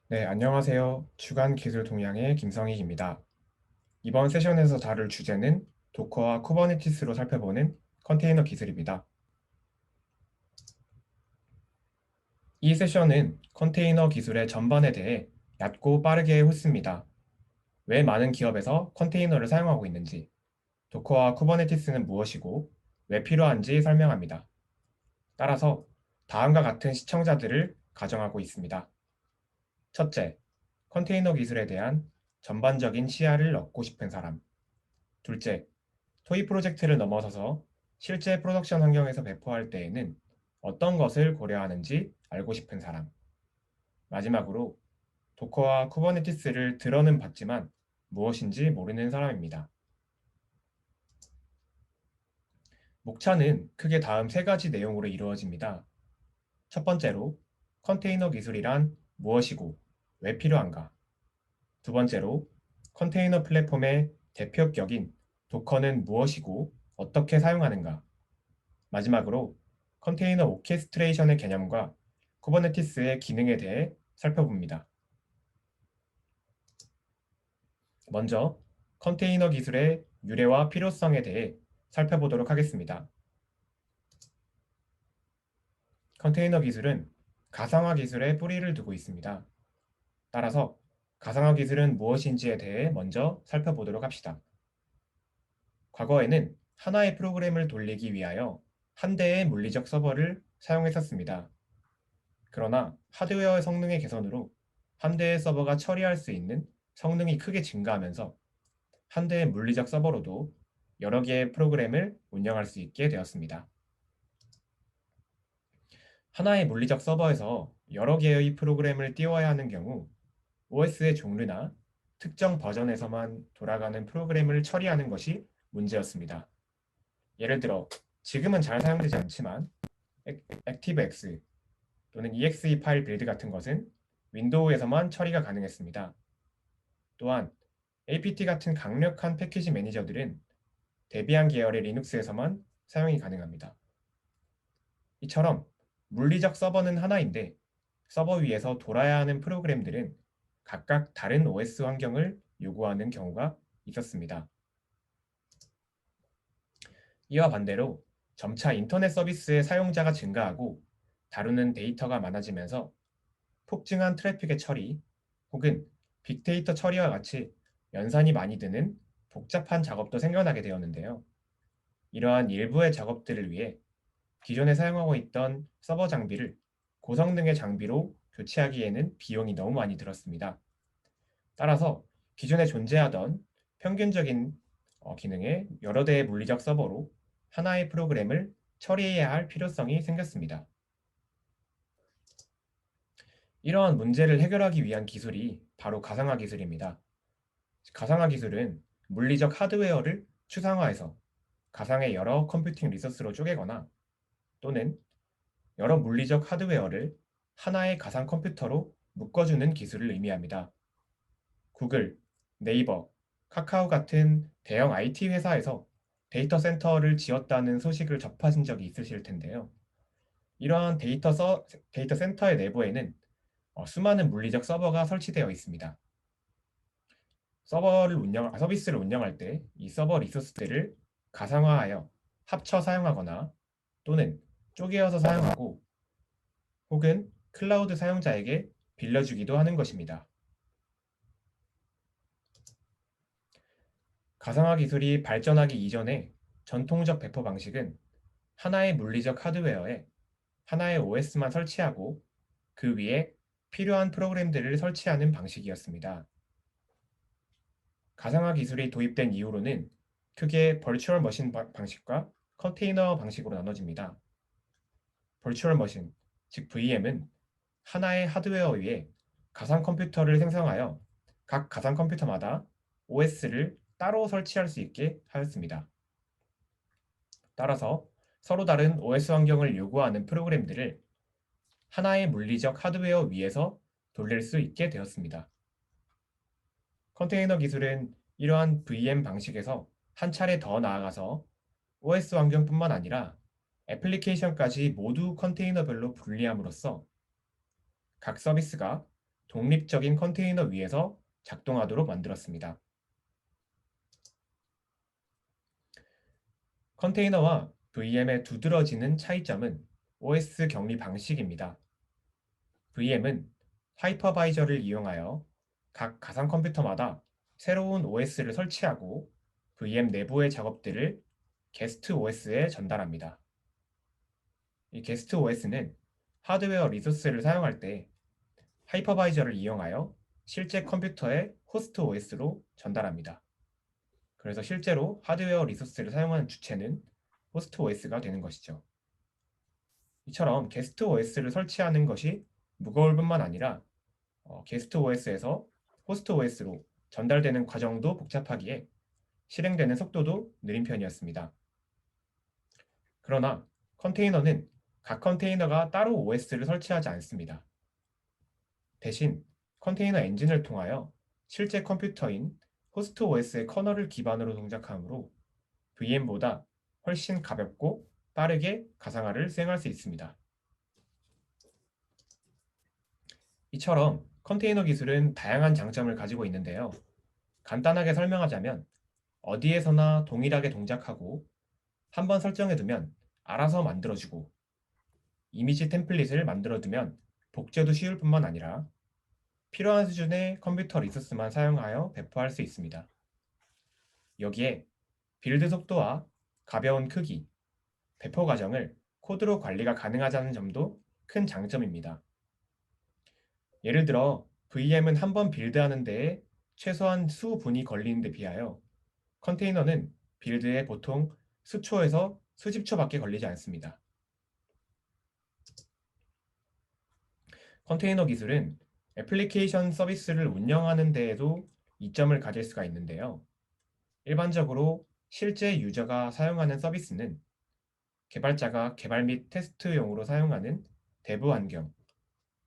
네, 안녕하세요. 주간 기술 동향의 김성익입니다. 이번 세션에서 다룰 주제는 도커와 쿠버네티스로 살펴보는 컨테이너 기술입니다. 이 세션은 컨테이너 기술의 전반에 대해 얕고 빠르게 훑습니다. 왜 많은 기업에서 컨테이너를 사용하고 있는지, 도커와 쿠버네티스는 무엇이고 왜 필요한지 설명합니다. 따라서 다음과 같은 시청자들을 가정하고 있습니다. 첫째, 컨테이너 기술에 대한 전반적인 시야를 얻고 싶은 사람. 둘째, 토이 프로젝트를 넘어서서 실제 프로덕션 환경에서 배포할 때에는 어떤 것을 고려하는지 알고 싶은 사람. 마지막으로 도커와 쿠버네티스를 들어는 봤지만 무엇인지 모르는 사람입니다. 목차는 크게 다음 세 가지 내용으로 이루어집니다. 첫 번째로 컨테이너 기술이란 무엇이고 왜 필요한가? 두 번째로 컨테이너 플랫폼의 대표격인 도커는 무엇이고 어떻게 사용하는가? 마지막으로 컨테이너 오케스트레이션의 개념과 쿠버네티스의 기능에 대해 살펴봅니다. 먼저 컨테이너 기술의 유래와 필요성에 대해 살펴보도록 하겠습니다. 컨테이너 기술은 가상화 기술에 뿌리를 두고 있습니다. 따라서 가상화 기술은 무엇인지에 대해 먼저 살펴보도록 합시다. 과거에는 하나의 프로그램을 돌리기 위하여 한 대의 물리적 서버를 사용했었습니다. 그러나 하드웨어의 성능의 개선으로 한 대의 서버가 처리할 수 있는 성능이 크게 증가하면서 한 대의 물리적 서버로도 여러 개의 프로그램을 운영할 수 있게 되었습니다. 하나의 물리적 서버에서 여러 개의 프로그램을 띄워야 하는 경우 OS의 종류나 특정 버전에서만 돌아가는 프로그램을 처리하는 것이 문제였습니다. 예를 들어 지금은 잘 사용되지 않지만 액티브엑스 또는 exe 파일 빌드 같은 것은 윈도우에서만 처리가 가능했습니다. 또한 apt 같은 강력한 패키지 매니저들은 데비안 계열의 리눅스에서만 사용이 가능합니다. 이처럼 물리적 서버는 하나인데 서버 위에서 돌아야 하는 프로그램들은 각각 다른 OS 환경을 요구하는 경우가 있었습니다. 이와 반대로 점차 인터넷 서비스의 사용자가 증가하고 다루는 데이터가 많아지면서 폭증한 트래픽의 처리 혹은 빅데이터 처리와 같이 연산이 많이 드는 복잡한 작업도 생겨나게 되었는데요. 이러한 일부의 작업들을 위해 기존에 사용하고 있던 서버 장비를 고성능의 장비로 교체하기에는 비용이 너무 많이 들었습니다. 따라서 기존에 존재하던 평균적인 기능의 여러 대의 물리적 서버로 하나의 프로그램을 처리해야 할 필요성이 생겼습니다. 이러한 문제를 해결하기 위한 기술이 바로 가상화 기술입니다. 가상화 기술은 물리적 하드웨어를 추상화해서 가상의 여러 컴퓨팅 리소스로 쪼개거나 또는 여러 물리적 하드웨어를 하나의 가상 컴퓨터로 묶어주는 기술을 의미합니다. 구글, 네이버, 카카오 같은 대형 IT 회사에서 데이터 센터를 지었다는 소식을 접하신 적이 있으실 텐데요. 이러한 데이터 센터의 내부에는 수많은 물리적 서버가 설치되어 있습니다. 서비스를 운영할 때 이 서버 리소스들을 가상화하여 합쳐 사용하거나 또는 쪼개어서 사용하고 혹은 클라우드 사용자에게 빌려주기도 하는 것입니다. 가상화 기술이 발전하기 이전의 전통적 배포 방식은 하나의 물리적 하드웨어에 하나의 OS만 설치하고 그 위에 필요한 프로그램들을 설치하는 방식이었습니다. 가상화 기술이 도입된 이후로는 크게 버추얼 머신 방식과 컨테이너 방식으로 나눠집니다. 버추얼 머신, 즉 VM은 하나의 하드웨어 위에 가상 컴퓨터를 생성하여 각 가상 컴퓨터마다 OS를 따로 설치할 수 있게 하였습니다. 따라서 서로 다른 OS 환경을 요구하는 프로그램들을 하나의 물리적 하드웨어 위에서 돌릴 수 있게 되었습니다. 컨테이너 기술은 이러한 VM 방식에서 한 차례 더 나아가서 OS 환경뿐만 아니라 애플리케이션까지 모두 컨테이너별로 분리함으로써 각 서비스가 독립적인 컨테이너 위에서 작동하도록 만들었습니다. 컨테이너와 VM의 두드러지는 차이점은 OS 격리 방식입니다. VM은 하이퍼바이저를 이용하여 각 가상 컴퓨터마다 새로운 OS를 설치하고 VM 내부의 작업들을 게스트 OS에 전달합니다. 이 게스트 OS는 하드웨어 리소스를 사용할 때 하이퍼바이저를 이용하여 실제 컴퓨터의 호스트 OS로 전달합니다. 그래서 실제로 하드웨어 리소스를 사용하는 주체는 호스트 OS가 되는 것이죠. 이처럼 게스트 OS를 설치하는 것이 무거울 뿐만 아니라 게스트 OS에서 호스트 OS로 전달되는 과정도 복잡하기에 실행되는 속도도 느린 편이었습니다. 그러나 컨테이너는 각 컨테이너가 따로 OS를 설치하지 않습니다. 대신 컨테이너 엔진을 통하여 실제 컴퓨터인 호스트 OS의 커널을 기반으로 동작하므로 VM보다 훨씬 가볍고 빠르게 가상화를 수행할 수 있습니다. 이처럼 컨테이너 기술은 다양한 장점을 가지고 있는데요. 간단하게 설명하자면 어디에서나 동일하게 동작하고 한번 설정해두면 알아서 만들어주고 이미지 템플릿을 만들어두면 복제도 쉬울 뿐만 아니라 필요한 수준의 컴퓨터 리소스만 사용하여 배포할 수 있습니다. 여기에 빌드 속도와 가벼운 크기, 배포 과정을 코드로 관리가 가능하다는 점도 큰 장점입니다. 예를 들어 VM은 한번 빌드하는 데에 최소한 수분이 걸리는 데 비하여 컨테이너는 빌드에 보통 수초에서 수십 초밖에 걸리지 않습니다. 컨테이너 기술은 애플리케이션 서비스를 운영하는 데에도 이점을 가질 수가 있는데요. 일반적으로 실제 유저가 사용하는 서비스는 개발자가 개발 및 테스트용으로 사용하는 대부 환경,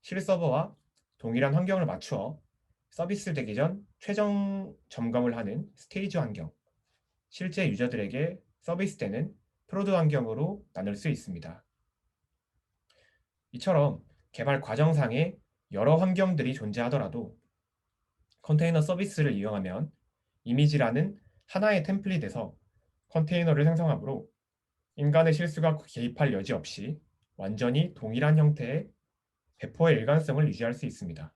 실서버와 동일한 환경을 맞추어 서비스 되기 전 최종 점검을 하는 스테이지 환경, 실제 유저들에게 서비스되는 프로드 환경으로 나눌 수 있습니다. 이처럼 개발 과정상에 여러 환경들이 존재하더라도 컨테이너 서비스를 이용하면 이미지라는 하나의 템플릿에서 컨테이너를 생성하므로 인간의 실수가 개입할 여지 없이 완전히 동일한 형태의 배포의 일관성을 유지할 수 있습니다.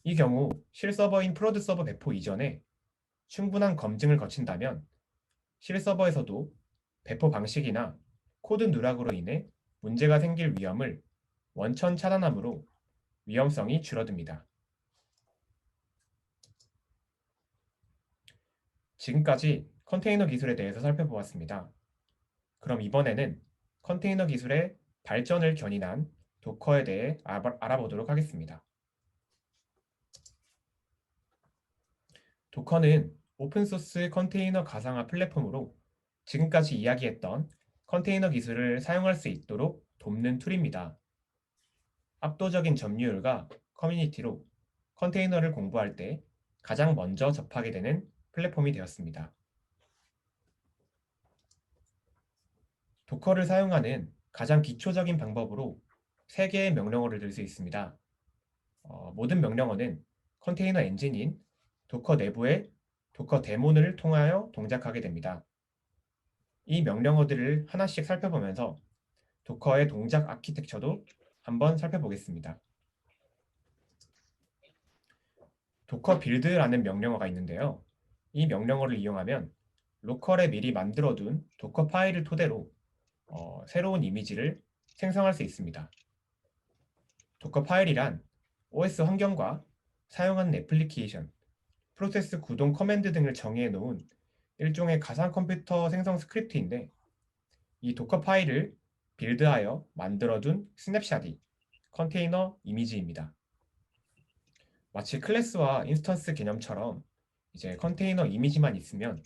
이 경우 실서버인 프로드 서버 배포 이전에 충분한 검증을 거친다면 실서버에서도 배포 방식이나 코드 누락으로 인해 문제가 생길 위험을 원천 차단하므로 위험성이 줄어듭니다. 지금까지 컨테이너 기술에 대해서 살펴보았습니다. 그럼 이번에는 컨테이너 기술의 발전을 견인한 도커에 대해 알아보도록 하겠습니다. 도커는 오픈소스 컨테이너 가상화 플랫폼으로 지금까지 이야기했던 컨테이너 기술을 사용할 수 있도록 돕는 툴입니다. 압도적인 점유율과 커뮤니티로 컨테이너를 공부할 때 가장 먼저 접하게 되는 플랫폼이 되었습니다. 도커를 사용하는 가장 기초적인 방법으로 3개의 명령어를 들 수 있습니다. 모든 명령어는 컨테이너 엔진인 도커 내부의 도커 데몬을 통하여 동작하게 됩니다. 이 명령어들을 하나씩 살펴보면서 도커의 동작 아키텍처도 한번 살펴보겠습니다. 도커 빌드라는 명령어가 있는데요. 이 명령어를 이용하면 로컬에 미리 만들어둔 도커 파일을 토대로 새로운 이미지를 생성할 수 있습니다. 도커 파일이란 OS 환경과 사용하는 애플리케이션, 프로세스 구동 커맨드 등을 정의해 놓은 일종의 가상 컴퓨터 생성 스크립트인데 이 도커 파일을 빌드하여 만들어둔 스냅샷이 컨테이너 이미지입니다. 마치 클래스와 인스턴스 개념처럼 이제 컨테이너 이미지만 있으면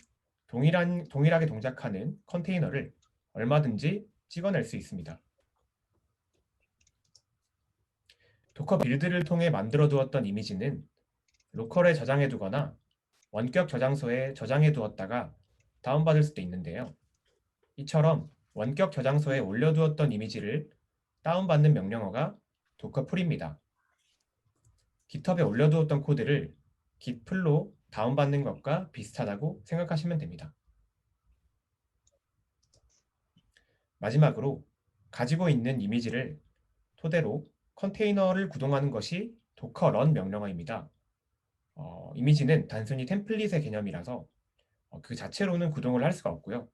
동일하게 동작하는 컨테이너를 얼마든지 찍어낼 수 있습니다. 도커 빌드를 통해 만들어 두었던 이미지는 로컬에 저장해 두거나 원격 저장소에 저장해 두었다가 다운받을 수도 있는데요. 이처럼 원격 저장소에 올려두었던 이미지를 다운받는 명령어가 도커 풀입니다. 깃허브에 올려두었던 코드를 깃플로 다운받는 것과 비슷하다고 생각하시면 됩니다. 마지막으로 가지고 있는 이미지를 토대로 컨테이너를 구동하는 것이 도커 런 명령어입니다. 이미지는 단순히 템플릿의 개념이라서 그 자체로는 구동을 할 수가 없고요.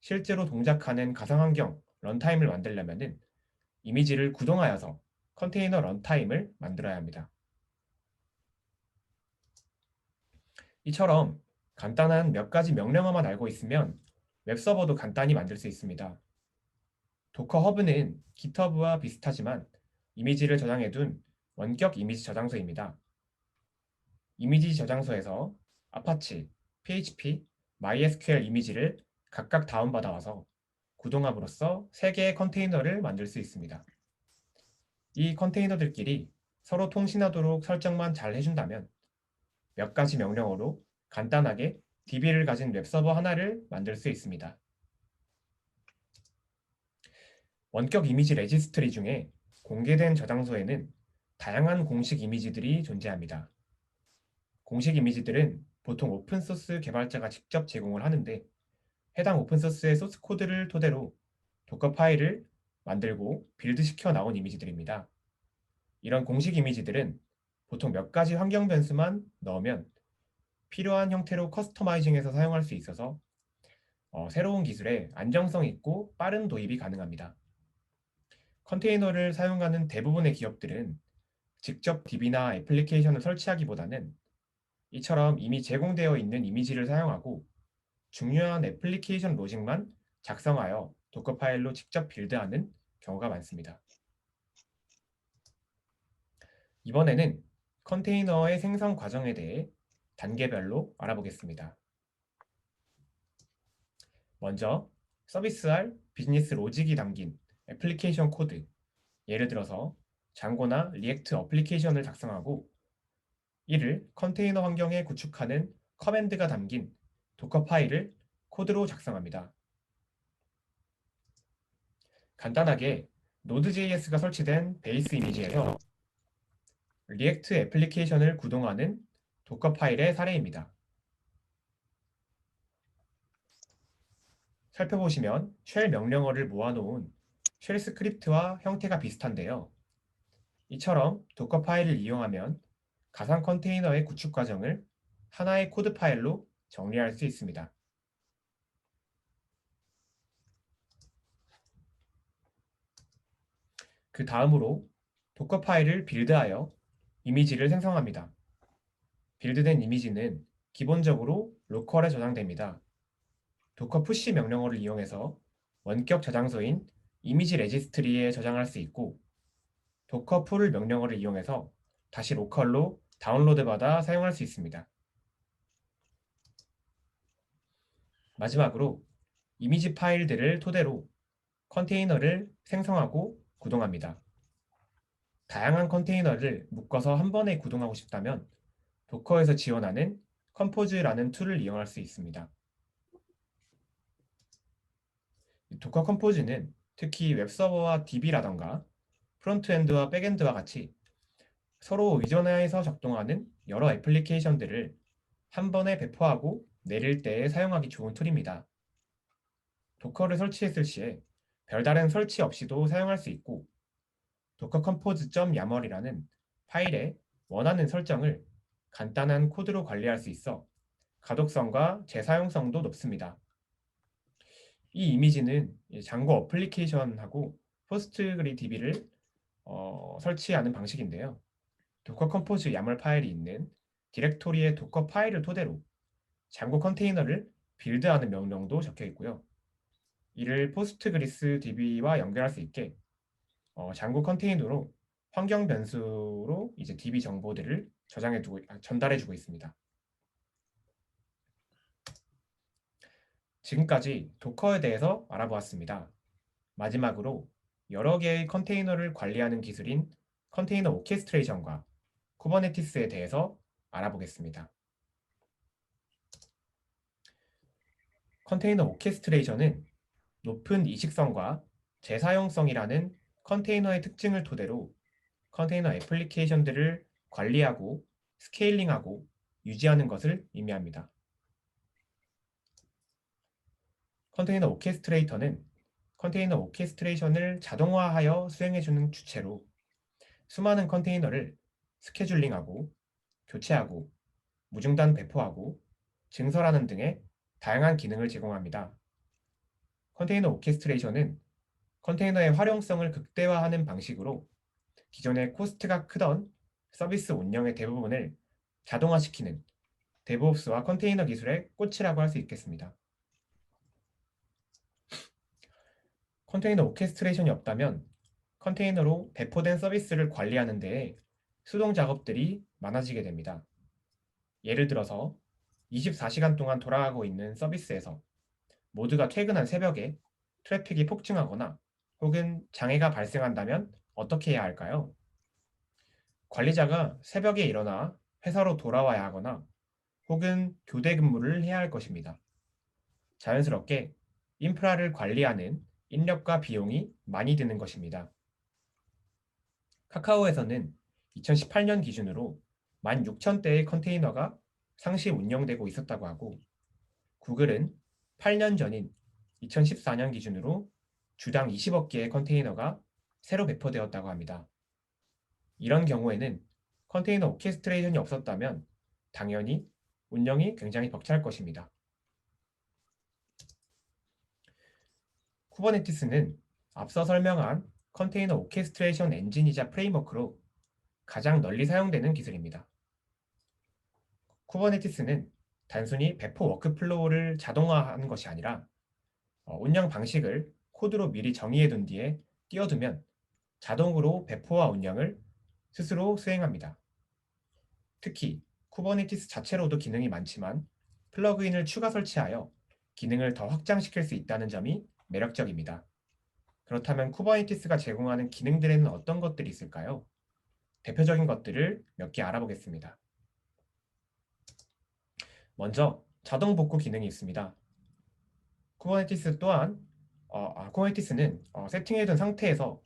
실제로 동작하는 가상환경 런타임을 만들려면 이미지를 구동하여서 컨테이너 런타임을 만들어야 합니다. 이처럼 간단한 몇 가지 명령어만 알고 있으면 웹서버도 간단히 만들 수 있습니다. 도커 허브는 깃허브와 비슷하지만 이미지를 저장해둔 원격 이미지 저장소입니다. 이미지 저장소에서 아파치, PHP, MySQL 이미지를 각각 다운받아와서 구동함으로써 3개의 컨테이너를 만들 수 있습니다. 이 컨테이너들끼리 서로 통신하도록 설정만 잘 해준다면 몇 가지 명령어로 간단하게 DB를 가진 웹서버 하나를 만들 수 있습니다. 원격 이미지 레지스트리 중에 공개된 저장소에는 다양한 공식 이미지들이 존재합니다. 공식 이미지들은 보통 오픈소스 개발자가 직접 제공을 하는데 해당 오픈소스의 소스 코드를 토대로 도커 파일을 만들고 빌드시켜 나온 이미지들입니다. 이런 공식 이미지들은 보통 몇 가지 환경 변수만 넣으면 필요한 형태로 커스터마이징해서 사용할 수 있어서 새로운 기술에 안정성 있고 빠른 도입이 가능합니다. 컨테이너를 사용하는 대부분의 기업들은 직접 DB나 애플리케이션을 설치하기보다는 이처럼 이미 제공되어 있는 이미지를 사용하고 중요한 애플리케이션 로직만 작성하여 도커 파일로 직접 빌드하는 경우가 많습니다. 이번에는 컨테이너의 생성 과정에 대해 단계별로 알아보겠습니다. 먼저 서비스할 비즈니스 로직이 담긴 애플리케이션 코드, 예를 들어서 장고나 리액트 어플리케이션을 작성하고 이를 컨테이너 환경에 구축하는 커맨드가 담긴 도커 파일을 코드로 작성합니다. 간단하게 Node.js가 설치된 베이스 이미지에서 리액트 애플리케이션을 구동하는 도커 파일의 사례입니다. 살펴보시면 쉘 명령어를 모아놓은 쉘 스크립트와 형태가 비슷한데요. 이처럼 도커 파일을 이용하면 가상 컨테이너의 구축 과정을 하나의 코드 파일로 정리할 수 있습니다. 그 다음으로 도커 파일을 빌드하여 이미지를 생성합니다. 빌드된 이미지는 기본적으로 로컬에 저장됩니다. 도커 푸시 명령어를 이용해서 원격 저장소인 이미지 레지스트리에 저장할 수 있고 도커 풀 명령어를 이용해서 다시 로컬로 다운로드 받아 사용할 수 있습니다. 마지막으로 이미지 파일들을 토대로 컨테이너를 생성하고 구동합니다. 다양한 컨테이너를 묶어서 한 번에 구동하고 싶다면 도커에서 지원하는 컴포즈라는 툴을 이용할 수 있습니다. 도커 컴포즈는 특히 웹서버와 DB라던가 프론트엔드와 백엔드와 같이 서로 의존해서 작동하는 여러 애플리케이션들을 한 번에 배포하고 내릴 때에 사용하기 좋은 툴입니다. 도커를 설치했을 시에 별다른 설치 없이도 사용할 수 있고 도커 컴포즈.yamal이라는 파일에 원하는 설정을 간단한 코드로 관리할 수 있어 가독성과 재사용성도 높습니다. 이 이미지는 장고 어플리케이션하고 포스트그리DB를 설치하는 방식인데요. 도커 컴포즈 야멀 파일이 있는 디렉토리의 도커 파일을 토대로 장고 컨테이너를 빌드하는 명령도 적혀 있고요. 이를 포스트그리스 DB와 연결할 수 있게 장고 컨테이너로 환경 변수로 이제 DB 정보들을 전달해주고 있습니다. 지금까지 도커에 대해서 알아보았습니다. 마지막으로 여러 개의 컨테이너를 관리하는 기술인 컨테이너 오케스트레이션과 쿠버네티스에 대해서 알아보겠습니다. 컨테이너 오케스트레이션은 높은 이식성과 재사용성이라는 컨테이너의 특징을 토대로 컨테이너 애플리케이션들을 관리하고 스케일링하고 유지하는 것을 의미합니다. 컨테이너 오케스트레이터는 컨테이너 오케스트레이션을 자동화하여 수행해주는 주체로 수많은 컨테이너를 스케줄링하고 교체하고 무중단 배포하고 증설하는 등의 다양한 기능을 제공합니다. 컨테이너 오케스트레이션은 컨테이너의 활용성을 극대화하는 방식으로 기존의 코스트가 크던 서비스 운영의 대부분을 자동화시키는 데브옵스와 컨테이너 기술의 꽃이라고 할 수 있겠습니다. 컨테이너 오케스트레이션이 없다면 컨테이너로 배포된 서비스를 관리하는 데에 수동 작업들이 많아지게 됩니다. 예를 들어서 24시간 동안 돌아가고 있는 서비스에서 모두가 퇴근한 새벽에 트래픽이 폭증하거나 혹은 장애가 발생한다면 어떻게 해야 할까요? 관리자가 새벽에 일어나 회사로 돌아와야 하거나 혹은 교대 근무를 해야 할 것입니다. 자연스럽게 인프라를 관리하는 인력과 비용이 많이 드는 것입니다. 카카오에서는 2018년 기준으로 16,000대의 컨테이너가 상시 운영되고 있었다고 하고 구글은 8년 전인 2014년 기준으로 주당 20억 개의 컨테이너가 새로 배포되었다고 합니다. 이런 경우에는 컨테이너 오케스트레이션이 없었다면 당연히 운영이 굉장히 벅찰 것입니다. 쿠버네티스는 앞서 설명한 컨테이너 오케스트레이션 엔진이자 프레임워크로 가장 널리 사용되는 기술입니다. 쿠버네티스는 단순히 배포 워크플로우를 자동화하는 것이 아니라 운영 방식을 코드로 미리 정의해 둔 뒤에 띄워두면 자동으로 배포와 운영을 스스로 수행합니다. 특히 쿠버네티스 자체로도 기능이 많지만 플러그인을 추가 설치하여 기능을 더 확장시킬 수 있다는 점이 매력적입니다. 그렇다면 쿠버네티스가 제공하는 기능들에는 어떤 것들이 있을까요? 대표적인 것들을 몇 개 알아보겠습니다. 먼저 자동 복구 기능이 있습니다. 쿠버네티스 또한 쿠버네티스는 세팅해둔 상태에서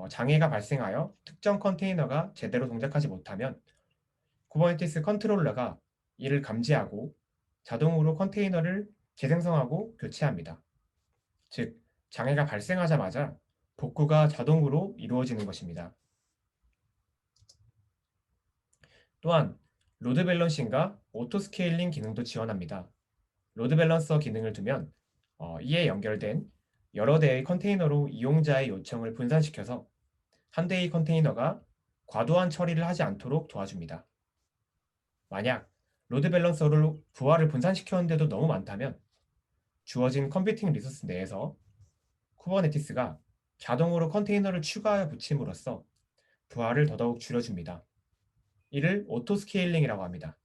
장애가 발생하여 특정 컨테이너가 제대로 동작하지 못하면 쿠버네티스 컨트롤러가 이를 감지하고 자동으로 컨테이너를 재생성하고 교체합니다. 즉, 장애가 발생하자마자 복구가 자동으로 이루어지는 것입니다. 또한 로드 밸런싱과 오토 스케일링 기능도 지원합니다. 로드 밸런서 기능을 두면 이에 연결된 여러 대의 컨테이너로 이용자의 요청을 분산시켜서 한 대의 컨테이너가 과도한 처리를 하지 않도록 도와줍니다. 만약 로드 밸런서를 부하를 분산시켰는데도 너무 많다면 주어진 컴퓨팅 리소스 내에서 쿠버네티스가 자동으로 컨테이너를 추가하여 붙임으로써 부하를 더더욱 줄여줍니다. 이를 오토 스케일링이라고 합니다.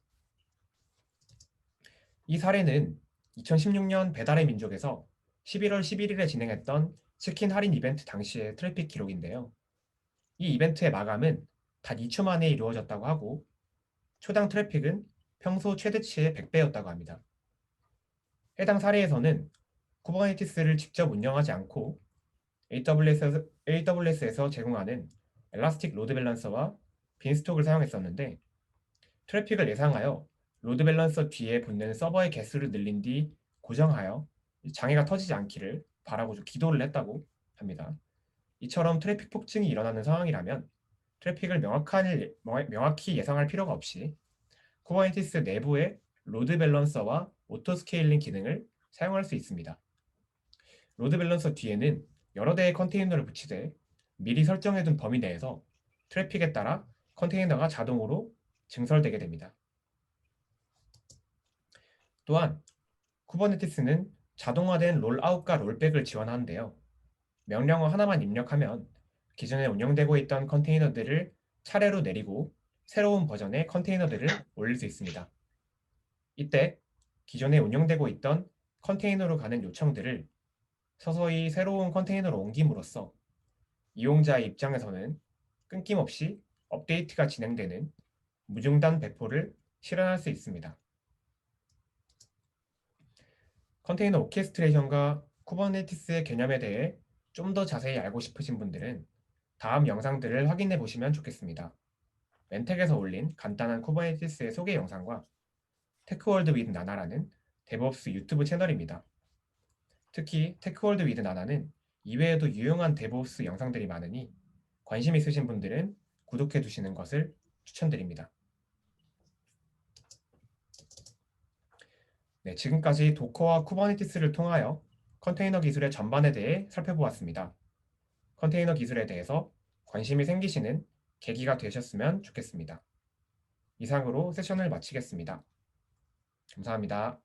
이 사례는 2016년 배달의 민족에서 11월 11일에 진행했던 치킨 할인 이벤트 당시의 트래픽 기록인데요. 이 이벤트의 마감은 단 2초 만에 이루어졌다고 하고 초당 트래픽은 평소 최대치의 100배였다고 합니다. 해당 사례에서는 쿠버네티스를 직접 운영하지 않고 AWS에서 제공하는 엘라스틱 로드 밸런서와 빈스톡을 사용했었는데 트래픽을 예상하여 로드 밸런서 뒤에 붙는 서버의 개수를 늘린 뒤 고정하여 장애가 터지지 않기를 바라고 기도를 했다고 합니다. 이처럼 트래픽 폭증이 일어나는 상황이라면 트래픽을 명확히 예상할 필요가 없이 쿠버네티스 내부의 로드 밸런서와 오토 스케일링 기능을 사용할 수 있습니다. 로드 밸런서 뒤에는 여러 대의 컨테이너를 붙이되 미리 설정해둔 범위 내에서 트래픽에 따라 컨테이너가 자동으로 증설되게 됩니다. 또한 쿠버네티스는 자동화된 롤아웃과 롤백을 지원하는데요. 명령어 하나만 입력하면 기존에 운영되고 있던 컨테이너들을 차례로 내리고 새로운 버전의 컨테이너들을 올릴 수 있습니다. 이때 기존에 운영되고 있던 컨테이너로 가는 요청들을 서서히 새로운 컨테이너로 옮김으로써 이용자의 입장에서는 끊김없이 업데이트가 진행되는 무중단 배포를 실현할 수 있습니다. 컨테이너 오케스트레이션과 쿠버네티스의 개념에 대해 좀 더 자세히 알고 싶으신 분들은 다음 영상들을 확인해 보시면 좋겠습니다. 멘텍에서 올린 간단한 쿠버네티스의 소개 영상과 테크월드 위드 나나라는 데브옵스 유튜브 채널입니다. 특히 테크월드 위드 나나는 이외에도 유용한 데브옵스 영상들이 많으니 관심 있으신 분들은 구독해 두시는 것을 추천드립니다. 네, 지금까지 도커와 쿠버네티스를 통하여 컨테이너 기술의 전반에 대해 살펴보았습니다. 컨테이너 기술에 대해서 관심이 생기시는 계기가 되셨으면 좋겠습니다. 이상으로 세션을 마치겠습니다. 감사합니다.